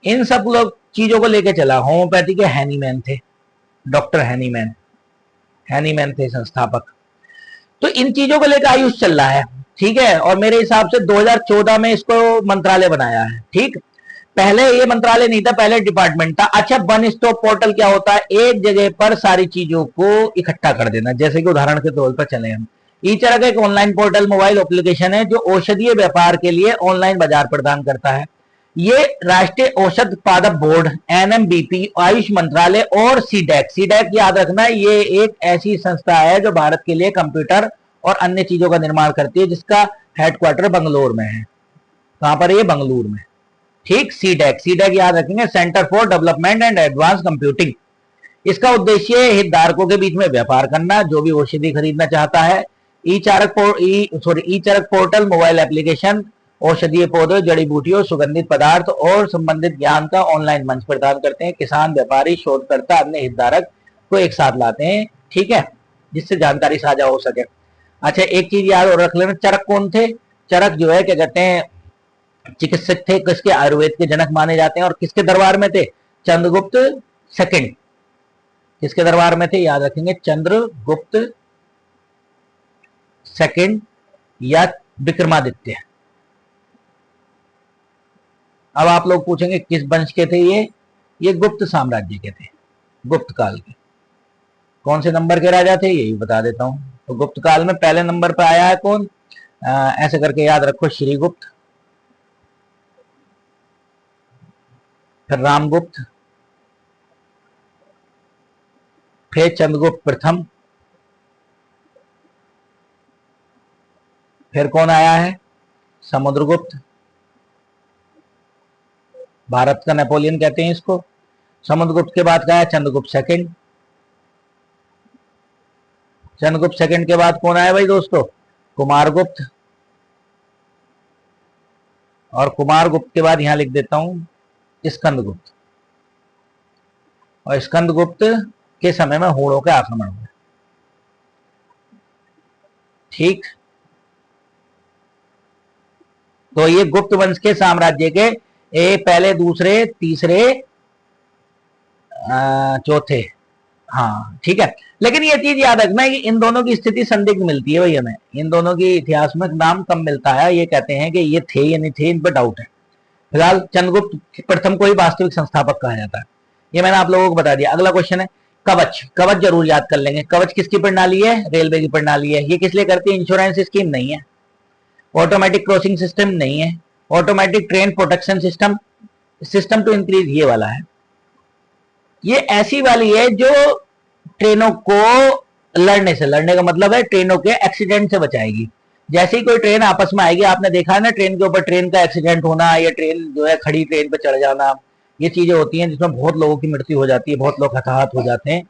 इन सब लोग चीजों को लेके चला। होम्योपैथी के हैनीमैन थे, डॉक्टर हैनीमैन, हैनीमैन थे संस्थापक। तो इन चीजों को लेकर आयुष चल रहा है। ठीक है, और मेरे हिसाब से 2014 में इसको मंत्रालय बनाया है। ठीक, पहले ये मंत्रालय नहीं था, पहले डिपार्टमेंट था। अच्छा, वन स्टॉप पोर्टल क्या होता है? एक जगह पर सारी चीजों को इकट्ठा कर देना। जैसे कि उदाहरण के तौर पर चले हम, ई चरक एक ऑनलाइन पोर्टल मोबाइल एप्लीकेशन है जो औषधीय व्यापार के लिए ऑनलाइन बाजार प्रदान करता है। ये राष्ट्रीय औषध उत्पादक बोर्ड, एनएमबीपी, आयुष मंत्रालय और सीडैक, सीडैक याद रखना, ये एक ऐसी संस्था है जो भारत के लिए कंप्यूटर और अन्य चीजों का निर्माण करती है, जिसका हेडक्वार्टर बंगलोर में है। कहां पर? ये बंगलुरु में। ठीक, सीडैक, सीडैक याद रखेंगे, centre for development and advance computing. इसका उद्देश्य हितधारकों के बीच में व्यापार करना, जो भी औषधि खरीदना चाहता है। ई चरक पोर्टल मोबाइल एप्लीकेशन औषधीय पौधों, जड़ी बूटियों, सुगंधित पदार्थ और संबंधित ज्ञान का ऑनलाइन मंच प्रदान करते हैं। किसान, व्यापारी, शोधकर्ता, अन्य हितधारक को एक साथ लाते हैं। ठीक है, जिससे जानकारी साझा हो सके। अच्छा, एक चीज याद और रख लेना, चरक कौन थे? चरक जो है क्या कहते हैं, चिकित्सक थे, किसके? आयुर्वेद के जनक माने जाते हैं। और किसके दरबार में थे? चंद्रगुप्त सेकंड। किसके दरबार में थे? याद रखेंगे, चंद्रगुप्त सेकंड या विक्रमादित्य। अब आप लोग पूछेंगे किस वंश के थे ये गुप्त साम्राज्य के थे, गुप्त काल के। कौन से नंबर के राजा थे यही बता देता हूं। तो गुप्त काल में पहले नंबर पर आया है कौन? ऐसे करके याद रखो, श्रीगुप्त, फिर रामगुप्त, फिर चंद्रगुप्त प्रथम, फिर कौन आया है? समुद्रगुप्त, भारत का नेपोलियन कहते हैं इसको। समुद्रगुप्त के बाद क्या है? चंद्रगुप्त सेकंड। चंद्रगुप्त सेकंड के बाद कौन आया भाई दोस्तों? कुमारगुप्त। और कुमारगुप्त के बाद यहां लिख देता हूं स्कंदगुप्त। और स्कंदगुप्त के समय में हूणों के आक्रमण हुए। ठीक, तो ये गुप्त वंश के साम्राज्य के पहले, दूसरे, तीसरे, चौथे। हाँ ठीक है, लेकिन ये चीज याद रखना है कि इन दोनों की स्थिति संदिग्ध मिलती है भाई हमें। इन दोनों की इतिहास में नाम कम मिलता है। ये कहते हैं कि ये थे या नहीं थे, इन पर डाउट है। फिलहाल चंद्रगुप्त प्रथम को ही वास्तविक संस्थापक कहा जाता है। ये मैंने आप लोगों को बता दिया। अगला क्वेश्चन है कवच। कवच जरूर याद कर लेंगे। कवच किसकी प्रणाली है? रेलवे की प्रणाली है। ये किस लिए करती है? इंश्योरेंस स्कीम नहीं है। ऑटोमेटिक क्रॉसिंग सिस्टम नहीं है। Automatic train protection system, system to increase, ये वाला है। ये ऐसी वाली है जो ट्रेनों को लड़ने से, लड़ने का मतलब है ट्रेनों के एक्सीडेंट से बचाएगी। जैसे ही कोई ट्रेन आपस में आएगी, आपने देखा है ना ट्रेन के ऊपर ट्रेन का एक्सीडेंट होना, या ट्रेन जो है खड़ी ट्रेन पे चढ़ जाना, ये चीजें होती हैं जिसमें बहुत लोगों की मृत्यु हो जाती है, बहुत लोग हताहत हो जाते हैं।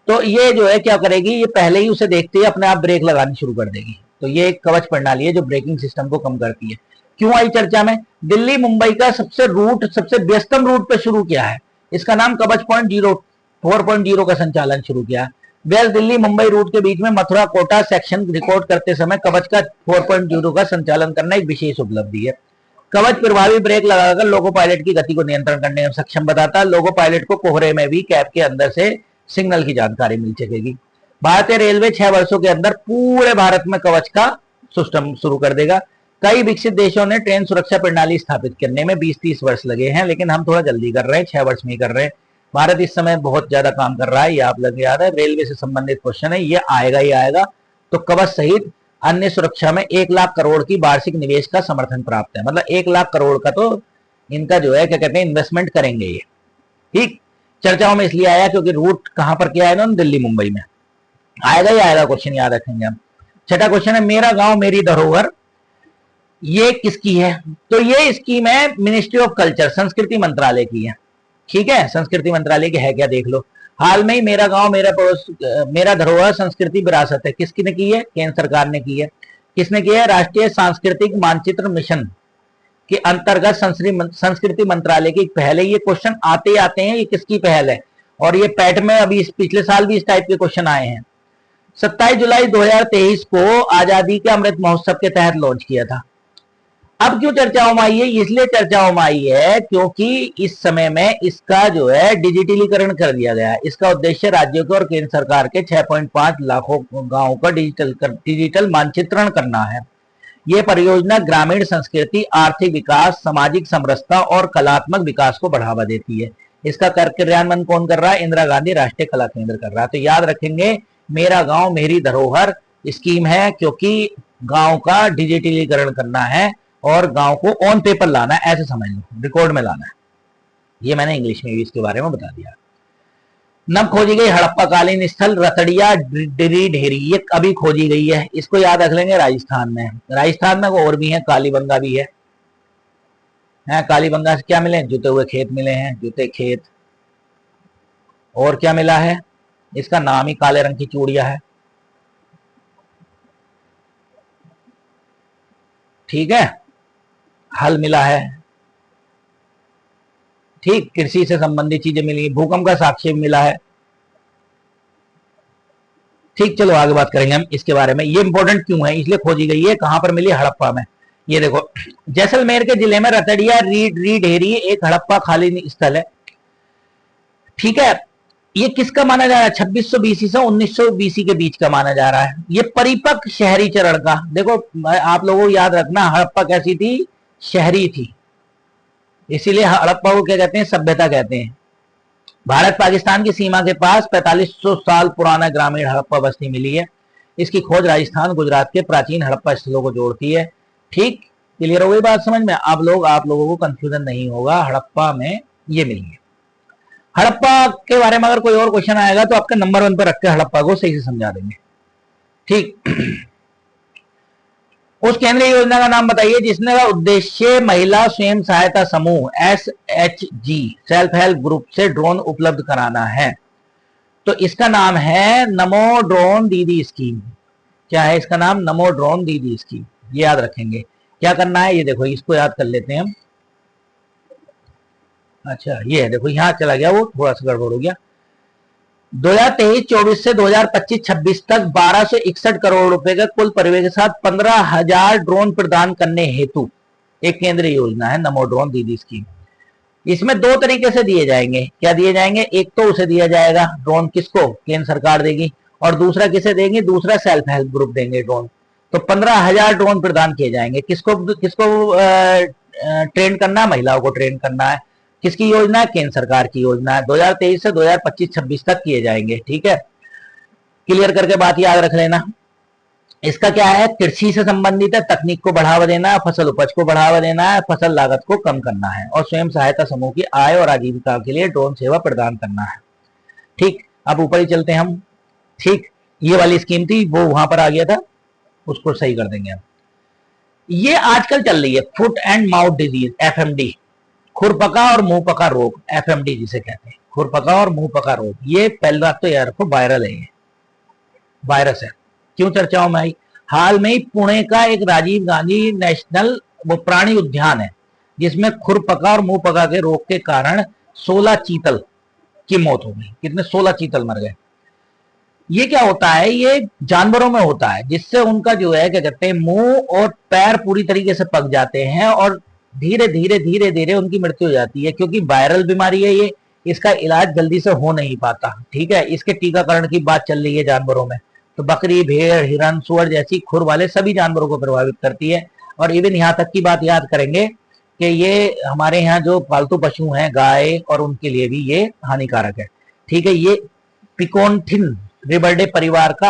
तो ये जो है क्या करेगी, ये पहले ही उसे देखते ही अपने आप ब्रेक लगानी शुरू कर देगी। तो ये एक कवच प्रणाली है जो ब्रेकिंग सिस्टम को कम करती है। क्यों आई चर्चा में? दिल्ली मुंबई का सबसे व्यस्तम रूट पे शुरू किया है। इसका नाम कवच 4.0 का संचालन शुरू किया। वेस्ट दिल्ली मुंबई रूट के बीच में मथुरा कोटा सेक्शन रिकॉर्ड करते समय कवच का 4.0 का संचालन करना एक विशेष उपलब्धि है। कवच प्रभावी ब्रेक लगाकर लोको पायलट की गति को नियंत्रण करने में सक्षम बताता है। लोको पायलट को कोहरे में भी कैब के अंदर से सिग्नल की जानकारी मिल सकेगी। भारतीय रेलवे 6 वर्षों के अंदर पूरे भारत में कवच का सिस्टम शुरू कर देगा। कई विकसित देशों ने ट्रेन सुरक्षा प्रणाली स्थापित करने में 20-30 वर्ष लगे हैं, लेकिन हम थोड़ा जल्दी कर रहे हैं, 6 वर्ष में ही कर रहे हैं। भारत इस समय बहुत ज्यादा काम कर रहा है, ये आप लोग याद है। रेलवे से संबंधित क्वेश्चन है, ये आएगा ही आएगा। तो कवच सहित अन्य सुरक्षा में 1 लाख करोड़ की वार्षिक निवेश का समर्थन प्राप्त है। मतलब 1 लाख करोड़ का तो इनका जो है क्या कहते हैं इन्वेस्टमेंट करेंगे ये। ठीक, चर्चाओं में इसलिए आया क्योंकि रूट कहां पर किया है ना, दिल्ली मुंबई में। आएगा ही आएगा क्वेश्चन, याद रखेंगे हम। छठा क्वेश्चन है मेरा गांव मेरी धरोहर, ये किसकी है? तो ये स्कीम है मिनिस्ट्री ऑफ कल्चर, संस्कृति मंत्रालय की है। ठीक है, संस्कृति मंत्रालय की है क्या देख लो। हाल में ही मेरा गांव मेरा पड़ोस मेरा धरोहर संस्कृति विरासत है, किसकी ने की है? केंद्र सरकार ने की है। किसने की है? राष्ट्रीय सांस्कृतिक मानचित्र मिशन के अंतर्गत संस्कृति मंत्रालय की पहल है। ये क्वेश्चन आते ही आते हैं, ये किसकी पहल है? और ये पैट में अभी पिछले साल भी इस टाइप के क्वेश्चन आए हैं। 27 जुलाई 2023 को आजादी के अमृत महोत्सव के तहत लॉन्च किया था। अब क्यों चर्चाओं में आई है? इसलिए चर्चाओं में आई है क्योंकि इस समय में इसका जो है डिजिटलीकरण कर दिया गया है। इसका उद्देश्य राज्यों के और केंद्र सरकार के 6.5 लाखों गांवों का डिजिटल मानचित्रण करना है। यह परियोजना ग्रामीण संस्कृति, आर्थिक विकास, सामाजिक समरसता और कलात्मक विकास को बढ़ावा देती है। इसका क्रियान्वयन कौन कर रहा है? इंदिरा गांधी राष्ट्रीय कला केंद्र कर रहा है। तो याद रखेंगे मेरा गांव मेरी धरोहर स्कीम है, क्योंकि गांव का डिजिटलीकरण करना है और गांव को ऑन पेपर लाना है, ऐसे समझ लो, रिकॉर्ड में लाना है। ये मैंने इंग्लिश में भी इसके बारे में बता दिया। नब खोजी गई हड़प्पा कालीन स्थल रतड़िया डिरी ढेरी, ये अभी खोजी गई है, इसको याद रख लेंगे। राजस्थान में, राजस्थान में और भी है, कालीबंगा भी है। कालीबंगा से क्या मिले? जुते हुए खेत मिले हैं, जुते खेत। और क्या मिला है? इसका नाम ही काले रंग की चूड़िया है। ठीक है, हल मिला है। ठीक, कृषि से संबंधित चीजें मिली, भूकंप का साक्ष्य मिला है। ठीक, चलो आगे बात करेंगे हम इसके बारे में। ये इंपॉर्टेंट क्यों है, इसलिए खोजी गई है। कहां पर मिली? हड़प्पा में। ये देखो, जैसलमेर के जिले में रतड़िया री ढेरी एक हड़प्पा खाली स्थल है। ठीक है, ये किसका माना जा रहा है? 2600 बीसी से 1900 बीसी के बीच का माना जा रहा है। ये परिपक्व शहरी चरण का। देखो आप लोगों को याद रखना, हड़प्पा कैसी थी? शहरी थी, इसीलिए हड़प्पा को क्या कहते हैं? सभ्यता कहते हैं। भारत पाकिस्तान की सीमा के पास 4500 साल पुराना ग्रामीण हड़प्पा बस्ती मिली है। इसकी खोज राजस्थान गुजरात के प्राचीन हड़प्पा स्थलों को जोड़ती है। ठीक, क्लियर हो गई बात समझ में? आप लोगों को कंफ्यूजन नहीं होगा, हड़प्पा में ये मिली है। हड़प्पा के बारे में अगर कोई और क्वेश्चन आएगा तो आपके नंबर 1 पर रख के हड़प्पा को सही से समझा देंगे। ठीक, उस केंद्रीय योजना का नाम बताइए जिसने का उद्देश्य महिला स्वयं सहायता समूह SHG सेल्फ हेल्प ग्रुप से ड्रोन उपलब्ध कराना है। तो इसका नाम है नमो ड्रोन दीदी स्कीम। क्या है इसका नाम? नमो ड्रोन दीदी स्कीम। ये याद रखेंगे। क्या करना है ये देखो, इसको याद कर लेते हैं हम। अच्छा, ये है देखो, यहां चला गया, वो थोड़ा सा गड़बड़ हो गया। 2023-24 से 2025-26 तक 1261 करोड़ रुपए का कुल परिव्यय के साथ 15,000 ड्रोन प्रदान करने हेतु एक केंद्रीय योजना है नमो ड्रोन दीदी स्कीम। इसमें 2 तरीके से दिए जाएंगे। क्या दिए जाएंगे? एक तो उसे दिया जाएगा ड्रोन, किसको? केंद्र सरकार देगी। और दूसरा किसे देंगे? दूसरा सेल्फ हेल्प ग्रुप देंगे ड्रोन। तो 15,000 ड्रोन प्रदान किए जाएंगे। किसको किसको ट्रेन करना है? महिलाओं को ट्रेन करना है। किसकी योजना है? केंद्र सरकार की योजना है। 2023 से 2025-26 तक किए जाएंगे। ठीक है, क्लियर करके बात याद रख लेना। इसका क्या है? कृषि से संबंधित है, तकनीक को बढ़ावा देना है, फसल उपज को बढ़ावा देना है, फसल लागत को कम करना है और स्वयं सहायता समूह की आय और आजीविका के लिए ड्रोन सेवा प्रदान करना है। ठीक, अब ऊपर ही चलते हैं हम। ठीक, ये वाली स्कीम थी, वो वहां पर आ गया था, उसको सही कर देंगे हम। ये आजकल चल रही है foot and mouth disease, FMD, खुरपका और मुंह पका रोग, FMD जिसे कहते हैं, खुरपका और मुंह पका रोग। ये पहली बात तो यार को वायरल है, ये वायरस है। क्यों चर्चाओं में आई? हाल में ही पुणे का एक राजीव गांधी नेशनल वो प्राणी उद्यान है जिसमें खुरपका और मुंह पका के रोग के कारण 16 चीतल की मौत हो गई। कितने? 16 चीतल मर गए। ये क्या होता है, ये जानवरों में होता है, जिससे उनका जो है क्या कहते हैं मुंह और पैर पूरी तरीके से पक जाते हैं और धीरे धीरे धीरे धीरे उनकी मृत्यु हो जाती है, क्योंकि वायरल बीमारी है ये, इसका इलाज जल्दी से हो नहीं पाता। ठीक है, इसके टीकाकरण की बात चल रही है जानवरों में, तो बकरी, भेड़, हिरन, सुअर जैसी खुर वाले सभी जानवरों को प्रभावित करती है। और इवन यहाँ तक की बात याद करेंगे कि ये हमारे यहाँ जो पालतू पशु हैं गाय, और उनके लिए भी ये हानिकारक है। ठीक है, ये पिकोन्थिन रिबर्डे परिवार का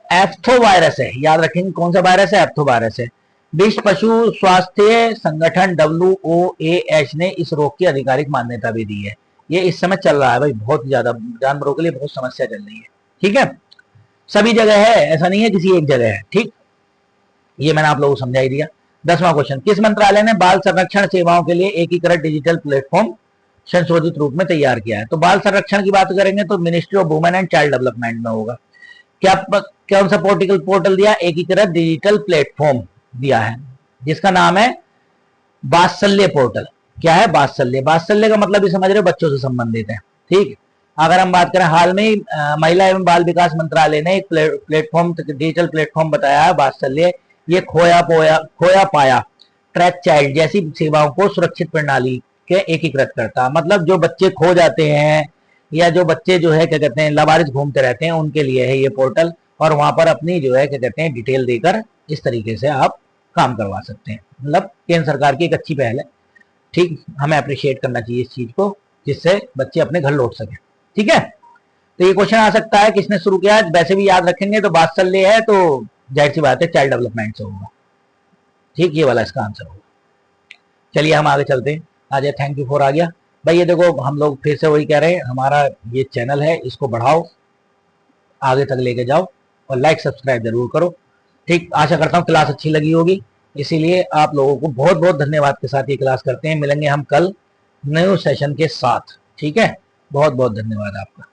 एप्थो वायरस है, याद रखेंगे कौन सा वायरस है, एप्थो वायरस है। विश्व पशु स्वास्थ्य संगठन WOAH ने इस रोग की आधिकारिक मान्यता भी दी है। ये इस समय चल रहा है भाई, बहुत ज्यादा जानवरों के लिए बहुत समस्या चल रही है। ठीक है, सभी जगह है, ऐसा नहीं है किसी एक जगह है। ठीक, ये मैंने आप लोगों को समझा ही दिया। 10वां क्वेश्चन, किस मंत्रालय ने बाल संरक्षण सेवाओं के लिए एकीकृत डिजिटल प्लेटफॉर्म संशोधित रूप में तैयार किया है? तो बाल संरक्षण की बात करेंगे तो ministry of women and child development में होगा। क्या कौन सा पोर्टल दिया? एकीकृत डिजिटल प्लेटफॉर्म दिया है, जिसका नाम है वात्सल्य पोर्टल। क्या है? वात्सल्य। वात्सल्य का मतलब भी समझ रहे हो, बच्चों से संबंधित है। ठीक, अगर हम बात करें हाल में ही महिला एवं बाल विकास मंत्रालय ने एक प्लेटफॉर्म, डिजिटल प्लेटफॉर्म बताया है वात्सल्य। ये खोया पाया ट्रैक चाइल्ड जैसी सेवाओं को सुरक्षित प्रणाली के एकीकृत करता। मतलब जो बच्चे खो जाते हैं या जो बच्चे जो है क्या कहते हैं लावारिस घूमते रहते हैं, उनके लिए है ये पोर्टल। और वहां पर अपनी जो है क्या कहते हैं डिटेल देकर इस तरीके से आप काम करवा सकते हैं। मतलब केंद्र सरकार की एक अच्छी पहल है। ठीक, हमें अप्रिशिएट करना चाहिए इस चीज को, जिससे बच्चे अपने घर लौट सके। ठीक है, तो ये क्वेश्चन आ सकता है किसने शुरू किया? वैसे भी याद रखेंगे तो वात्सल्य है, तो जाहिर सी बात है चाइल्ड डेवलपमेंट से होगा। ठीक, ये वाला इसका आंसर होगा। चलिए हम आगे चलते हैं। आ जाए, थैंक यू फॉर आ गया भाई। ये देखो हम लोग फिर से वही कह रहे हैं, हमारा ये चैनल है, इसको बढ़ाओ, आगे तक लेके जाओ और लाइक सब्सक्राइब जरूर करो। ठीक, आशा करता हूँ क्लास अच्छी लगी होगी, इसीलिए आप लोगों को बहुत बहुत धन्यवाद के साथ ये क्लास करते हैं। मिलेंगे हम कल न्यू सेशन के साथ। ठीक है, बहुत बहुत धन्यवाद आपका।